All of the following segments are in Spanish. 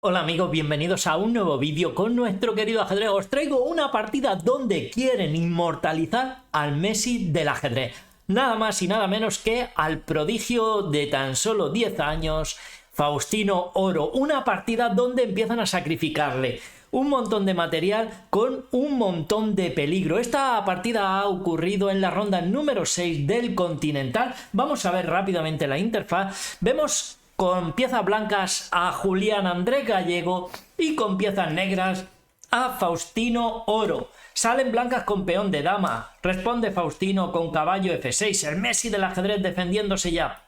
Hola amigos, bienvenidos a un nuevo vídeo con nuestro querido ajedrez. Os traigo una partida donde quieren inmortalizar al Messi del ajedrez. Nada más y nada menos que al prodigio de tan solo 10 años, Faustino Oro. Una partida donde empiezan a sacrificarle un montón de material con un montón de peligro. Esta partida ha ocurrido en la ronda número 6 del Continental. Vamos a ver rápidamente la interfaz. Vemos con piezas blancas a Julián Andrés Gallego y con piezas negras a Faustino Oro. Salen blancas con peón de dama. Responde Faustino con caballo F6. El Messi del ajedrez defendiéndose ya.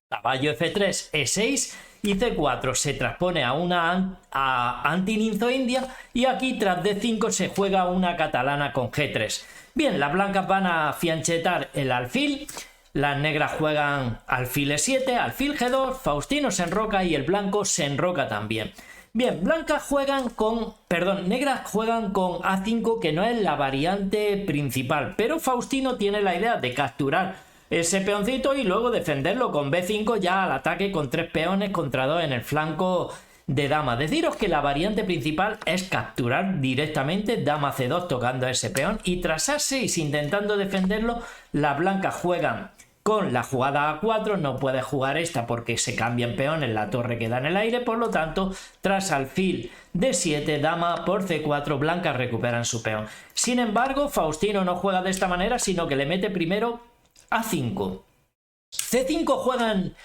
Caballo F3, E6 y C4. Se transpone a una anti-ninzo india y aquí tras D5 se juega una catalana con G3. Bien, las blancas van a fianchetar el alfil. Las negras juegan alfil E7, alfil G2, Faustino se enroca y el blanco se enroca también. Bien, negras juegan con A5, que no es la variante principal, pero Faustino tiene la idea de capturar ese peoncito y luego defenderlo con B5 ya al ataque con 3 peones contra 2 en el flanco de dama. Deciros que la variante principal es capturar directamente dama C2 tocando a ese peón y tras A6 intentando defenderlo, las blancas juegan con la jugada A4, no puede jugar esta porque se cambian peones, la torre queda en el aire, por lo tanto, tras alfil D7, dama por C4, blancas recuperan su peón. Sin embargo, Faustino no juega de esta manera, sino que le mete primero A5. C5 juegan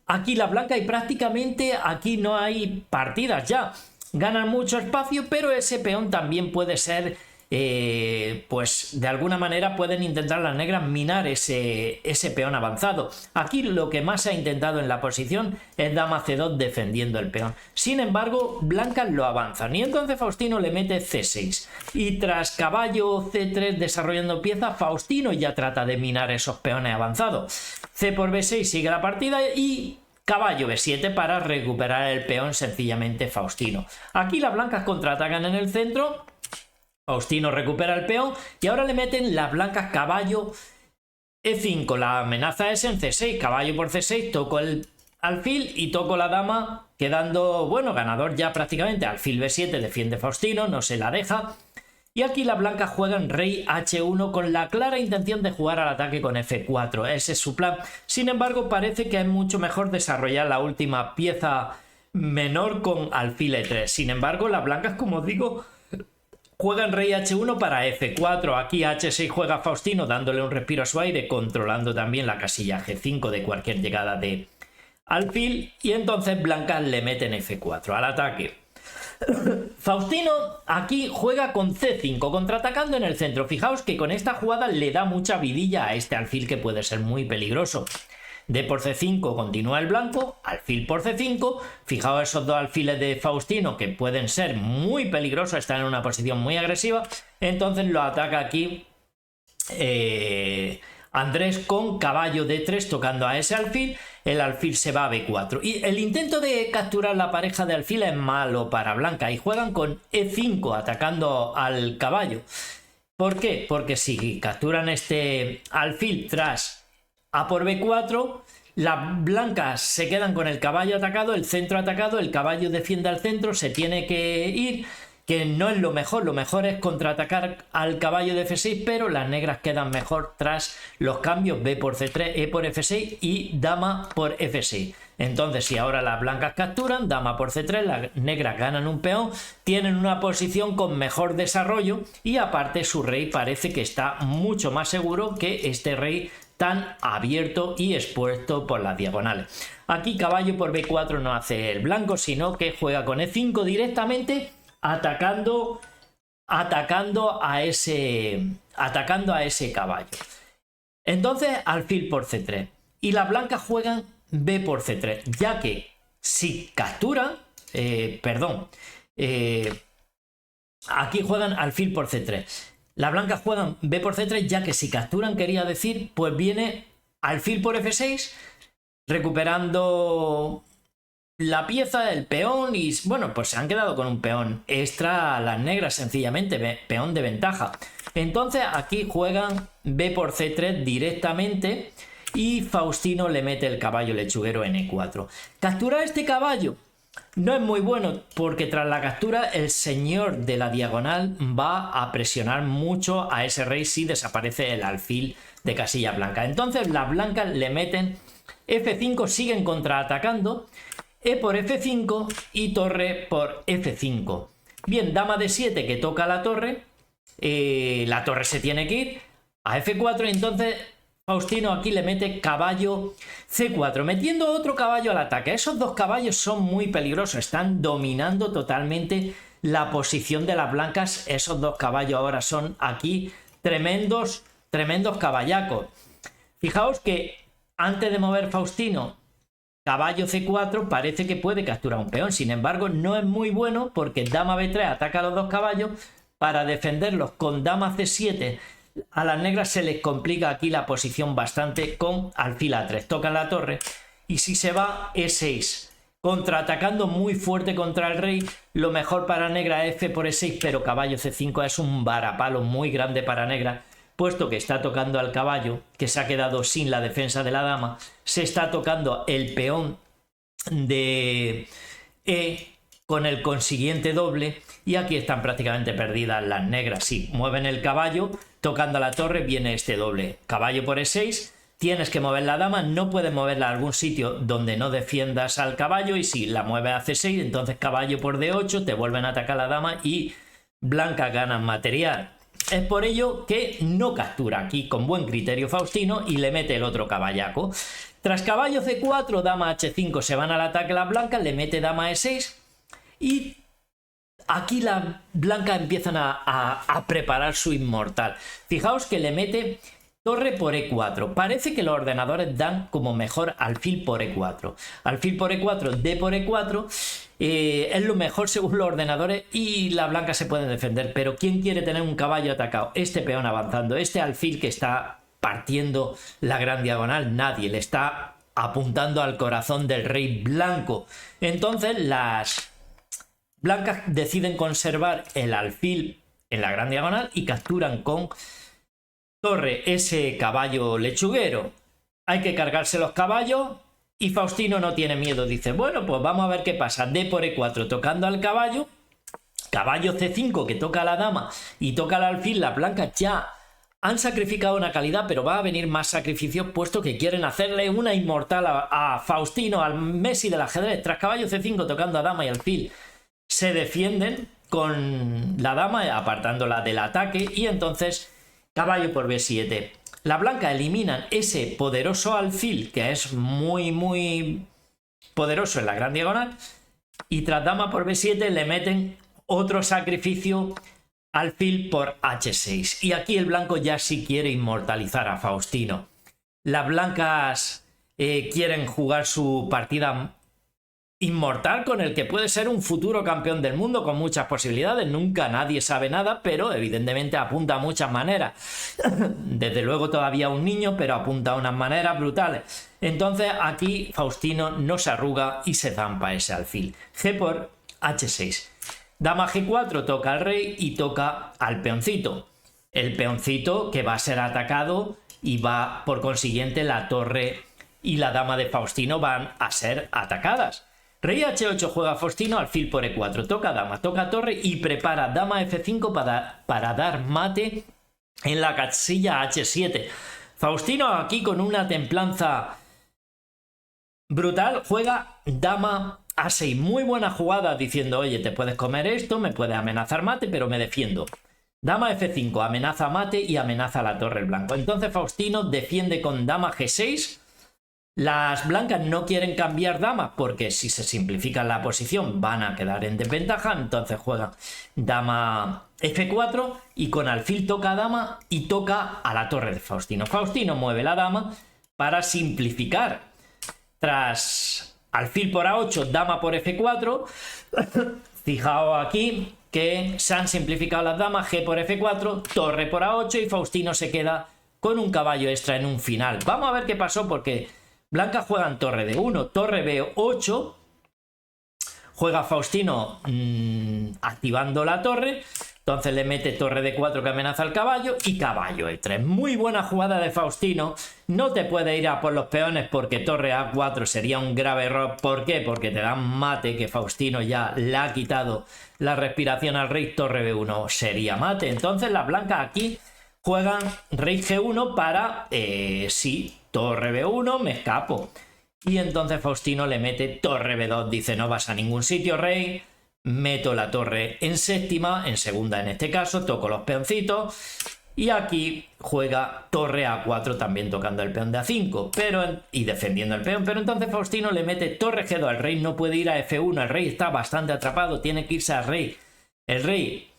aquí la blanca y prácticamente aquí no hay partidas ya. Ganan mucho espacio, pero ese peón también puede ser, pues de alguna manera pueden intentar las negras minar ese peón avanzado. Aquí lo que más se ha intentado en la posición es dama C2 defendiendo el peón. Sin embargo, blancas lo avanzan y entonces Faustino le mete C6. Y tras caballo C3 desarrollando pieza, Faustino ya trata de minar esos peones avanzados. C por B6 sigue la partida y caballo B7 para recuperar el peón sencillamente Faustino. Aquí las blancas contraatacan en el centro. Faustino recupera el peón y ahora le meten las blancas caballo E5. La amenaza es en C6, caballo por C6, toco el alfil y toco la dama, quedando, bueno, ganador ya prácticamente. Alfil B7 defiende Faustino, no se la deja. Y aquí las blancas juegan rey H1 con la clara intención de jugar al ataque con F4. Ese es su plan. Sin embargo, parece que es mucho mejor desarrollar la última pieza menor con alfil E3. Sin embargo, las blancas, como os digo, juegan rey H1 para F4. Aquí H6 juega Faustino dándole un respiro a su aire, controlando también la casilla G5 de cualquier llegada de alfil. Y entonces blancas le meten F4 al ataque. Faustino aquí juega con C5, contraatacando en el centro. Fijaos que con esta jugada le da mucha vidilla a este alfil que puede ser muy peligroso. D por C5 continúa el blanco, alfil por C5. Fijaos esos dos alfiles de Faustino que pueden ser muy peligrosos, están en una posición muy agresiva. Entonces lo ataca aquí Andrés con caballo D3 tocando a ese alfil. El alfil se va a B4 y el intento de capturar la pareja de alfil es malo para blanca y juegan con E5 atacando al caballo. ¿Por qué? Porque si capturan este alfil tras A por B4, las blancas se quedan con el caballo atacado, el centro atacado, el caballo defiende al centro, se tiene que ir, que no es lo mejor es contraatacar al caballo de F6, pero las negras quedan mejor tras los cambios B por C3, E por F6 y dama por F6. Entonces, si ahora las blancas capturan, dama por C3, las negras ganan un peón, tienen una posición con mejor desarrollo y aparte su rey parece que está mucho más seguro que este rey tan abierto y expuesto por las diagonales. Aquí caballo por B4 no hace el blanco, sino que juega con E5 directamente, atacando a ese caballo. Entonces alfil por C3 y las blancas juegan B por C3, ya que si capturan, aquí juegan alfil por C3. Las blancas juegan B por C3, ya que si capturan, quería decir, pues viene alfil por F6, recuperando la pieza, el peón, y bueno, pues se han quedado con un peón extra las negras, sencillamente, peón de ventaja. Entonces aquí juegan B por C3 directamente y Faustino le mete el caballo lechuguero en E4. Capturar este caballo No es muy bueno porque tras la captura el señor de la diagonal va a presionar mucho a ese rey si desaparece el alfil de casilla blanca. Entonces las blancas le meten F5, siguen contraatacando, E por F5 y torre por F5. Bien, dama de 7 que toca la torre se tiene que ir a F4 y entonces Faustino aquí le mete caballo C4, metiendo otro caballo al ataque. Esos dos caballos son muy peligrosos, están dominando totalmente la posición de las blancas. Esos dos caballos ahora son aquí tremendos caballacos. Fijaos que antes de mover Faustino caballo C4 parece que puede capturar un peón, sin embargo no es muy bueno porque dama B3 ataca a los dos caballos. Para defenderlos con dama C7 a las negras se les complica aquí la posición bastante con alfil A3. Tocan la torre y si se va E6. Contraatacando muy fuerte contra el rey. Lo mejor para negra F por E6, pero caballo C5 es un varapalo muy grande para negra, puesto que está tocando al caballo, que se ha quedado sin la defensa de la dama. Se está tocando el peón de E con el consiguiente doble y aquí están prácticamente perdidas las negras. Si mueven el caballo tocando a la torre viene este doble, caballo por E6, tienes que mover la dama, no puedes moverla a algún sitio donde no defiendas al caballo y si la mueves a C6 entonces caballo por D8, te vuelven a atacar la dama y blancas ganan material. Es por ello que no captura aquí con buen criterio Faustino y le mete el otro caballaco. Tras caballo C4, dama H5 se van al ataque las blancas, le mete dama E6 y aquí las blancas empiezan a preparar su inmortal. Fijaos que le mete torre por E4. Parece que los ordenadores dan como mejor alfil por E4. Alfil por E4, D por E4 es lo mejor según los ordenadores y las blancas se pueden defender. Pero ¿quién quiere tener un caballo atacado? Este peón avanzando, este alfil que está partiendo la gran diagonal, nadie le está apuntando al corazón del rey blanco. Entonces las blancas deciden conservar el alfil en la gran diagonal y capturan con torre ese caballo lechuguero. Hay que cargarse los caballos y Faustino no tiene miedo. Dice, bueno, pues vamos a ver qué pasa. D por E4 tocando al caballo. Caballo C5 que toca a la dama y toca al alfil. Las blancas ya han sacrificado una calidad, pero va a venir más sacrificios puesto que quieren hacerle una inmortal a Faustino, al Messi del ajedrez. Tras caballo C5 tocando a dama y alfil se defienden con la dama apartándola del ataque y entonces caballo por B7. Las blancas eliminan ese poderoso alfil que es muy poderoso en la gran diagonal y tras dama por B7 le meten otro sacrificio, alfil por H6. Y aquí el blanco ya sí quiere inmortalizar a Faustino. Las blancas quieren jugar su partida inmortal con el que puede ser un futuro campeón del mundo con muchas posibilidades. Nunca nadie sabe nada, pero evidentemente apunta a muchas maneras. Desde luego todavía un niño, pero apunta a unas maneras brutales. Entonces aquí Faustino no se arruga y se zampa ese alfil. G por H6. Dama G4 toca al rey y toca al peoncito. El peoncito que va a ser atacado y va por consiguiente la torre y la dama de Faustino van a ser atacadas. Rey H8 juega Faustino, alfil por E4, toca dama, toca torre y prepara dama F5 para dar mate en la casilla H7. Faustino aquí con una templanza brutal juega dama A6, muy buena jugada diciendo, oye, te puedes comer esto, me puedes amenazar mate, pero me defiendo. Dama F5, amenaza mate y amenaza la torre el blanco. Entonces Faustino defiende con dama G6. Las blancas no quieren cambiar damas porque si se simplifica la posición van a quedar en desventaja, entonces juegan dama F4 y con alfil toca dama y toca a la torre de Faustino. Faustino mueve la dama para simplificar. Tras alfil por A8, dama por F4, fijaos aquí que se han simplificado las damas, G por F4, torre por A8 y Faustino se queda con un caballo extra en un final. Vamos a ver qué pasó porque blancas juegan torre D1, torre B8, juega Faustino activando la torre, Entonces le mete torre D4 que amenaza al caballo y caballo E3. Muy buena jugada de Faustino. No te puede ir a por los peones porque torre A4 sería un grave error. ¿Por qué? Porque te dan mate, que Faustino ya le ha quitado la respiración al rey. Torre B1 sería mate. Entonces las blancas aquí juegan rey G1 para, sí, torre B1, me escapo. Y entonces Faustino le mete torre B2. Dice, no vas a ningún sitio, rey. Meto la torre en séptima, en segunda en este caso, toco los peoncitos y aquí juega torre A4 también tocando el peón de A5 y defendiendo el peón, pero entonces Faustino le mete torre G2, el rey no puede ir a F1, el rey está bastante atrapado, tiene que irse al rey, el rey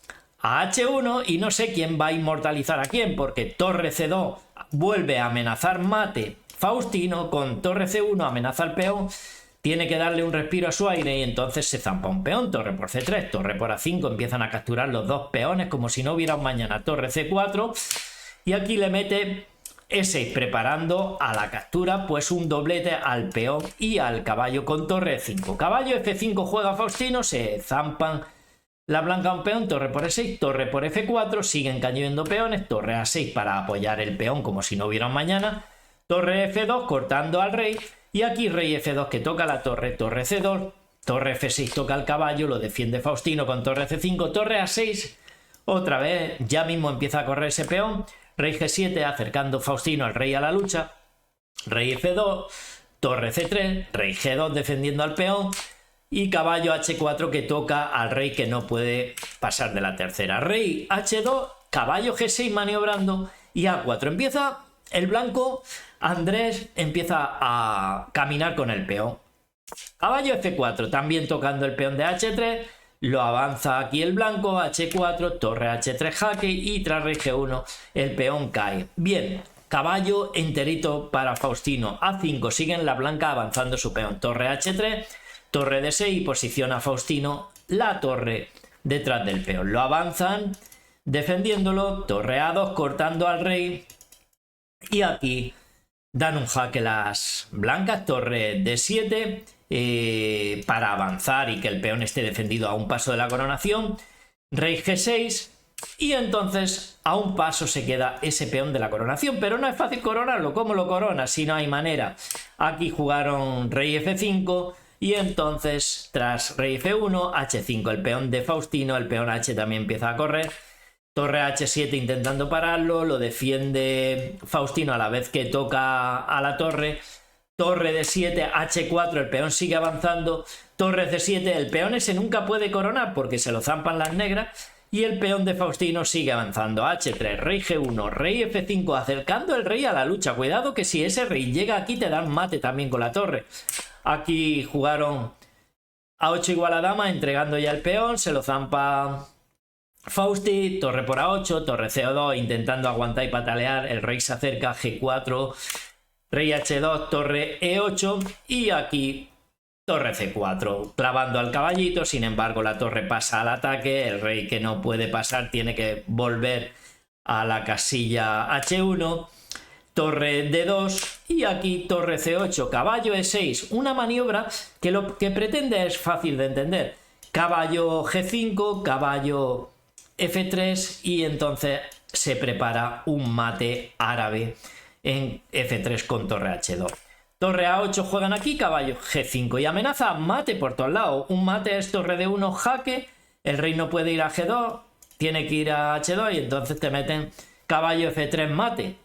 a H1 y no sé quién va a inmortalizar a quién, porque torre C2 vuelve a amenazar mate Faustino, con torre C1 amenaza al peón. Tiene que darle un respiro a su aire y entonces se zampa un peón, torre por C3, torre por A5, empiezan a capturar los dos peones como si no hubiera un mañana, torre C4 y aquí le mete E6 preparando a la captura pues un doblete al peón y al caballo con torre E5. Caballo F5 juega Faustino, se zampan la blanca un peón, torre por E6, torre por F4, siguen cayendo peones, torre A6 para apoyar el peón como si no hubiera un mañana, torre F2 cortando al rey. Y aquí rey F2 que toca la torre, torre C2, torre F6 toca el caballo, lo defiende Faustino con torre C5, torre A6, otra vez, ya mismo empieza a correr ese peón, rey G7 acercando Faustino al rey a la lucha, rey F2, torre C3, rey G2 defendiendo al peón y caballo H4 que toca al rey que no puede pasar de la tercera, rey H2, caballo G6 maniobrando y A4, empieza el blanco. Andrés empieza a caminar con el peón. Caballo F4, también tocando el peón de H3. Lo avanza aquí el blanco, H4, torre H3 jaque y tras rey G1 el peón cae. Bien, caballo enterito para Faustino. A5, siguen la blanca avanzando su peón. Torre H3, torre D6 y posiciona a Faustino la torre detrás del peón. Lo avanzan defendiéndolo, torre A2 cortando al rey y aquí dan un jaque las blancas, torre D7 para avanzar y que el peón esté defendido a un paso de la coronación, rey G6 y entonces a un paso se queda ese peón de la coronación, pero no es fácil coronarlo. ¿Cómo lo corona? Si no hay manera. Aquí jugaron rey F5 y entonces tras rey F1, H5, el peón de Faustino, el peón H también empieza a correr. Torre H7 intentando pararlo, lo defiende Faustino a la vez que toca a la torre. Torre D7, H4, el peón sigue avanzando. Torre C7, el peón ese nunca puede coronar porque se lo zampan las negras. Y el peón de Faustino sigue avanzando. H3, rey G1, rey F5, acercando el rey a la lucha. Cuidado que si ese rey llega aquí te dan mate también con la torre. Aquí jugaron A8 igual a dama, entregando ya el peón, se lo zampa Fausti, torre por A8, torre C2, intentando aguantar y patalear, el rey se acerca, G4, rey H2, torre E8 y aquí torre C4, clavando al caballito, sin embargo la torre pasa al ataque, el rey que no puede pasar tiene que volver a la casilla H1, torre D2 y aquí torre C8, caballo E6, una maniobra que lo que pretende es fácil de entender, caballo G5, caballo F3 y entonces se prepara un mate árabe en F3 con torre H2. Torre A8 juegan aquí, caballo G5 y amenaza mate por todos lados. Un mate es torre D1 jaque, el rey no puede ir a G2, tiene que ir a H2 y entonces te meten caballo F3 mate.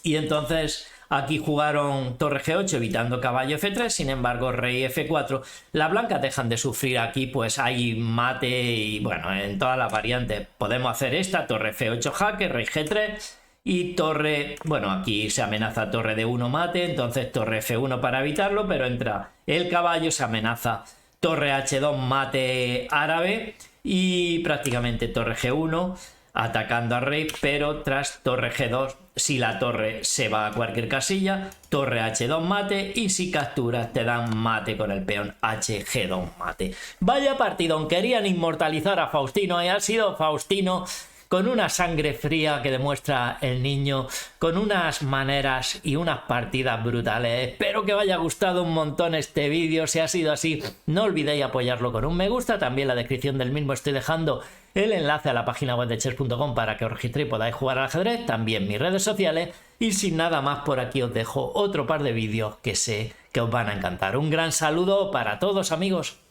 Y entonces aquí jugaron torre G8 evitando caballo F3, sin embargo rey F4. Las blancas dejan de sufrir aquí, pues hay mate y bueno, en todas las variantes podemos hacer esta, torre F8 jaque, rey G3 y torre, bueno aquí se amenaza torre D1 mate, entonces torre F1 para evitarlo, pero entra el caballo, se amenaza torre H2 mate árabe y prácticamente torre G1 atacando al rey, pero tras torre G2 si la torre se va a cualquier casilla, torre H2 mate y si capturas te dan mate con el peón H-G2 mate. Vaya partidón, querían inmortalizar a Faustino y ha sido Faustino con una sangre fría que demuestra el niño, con unas maneras y unas partidas brutales. Espero que os haya gustado un montón este vídeo. Si ha sido así, no olvidéis apoyarlo con un me gusta. También en la descripción del mismo estoy dejando el enlace a la página web de chess.com para que os registréis y podáis jugar al ajedrez, también mis redes sociales, y sin nada más por aquí os dejo otro par de vídeos que sé que os van a encantar. Un gran saludo para todos, amigos.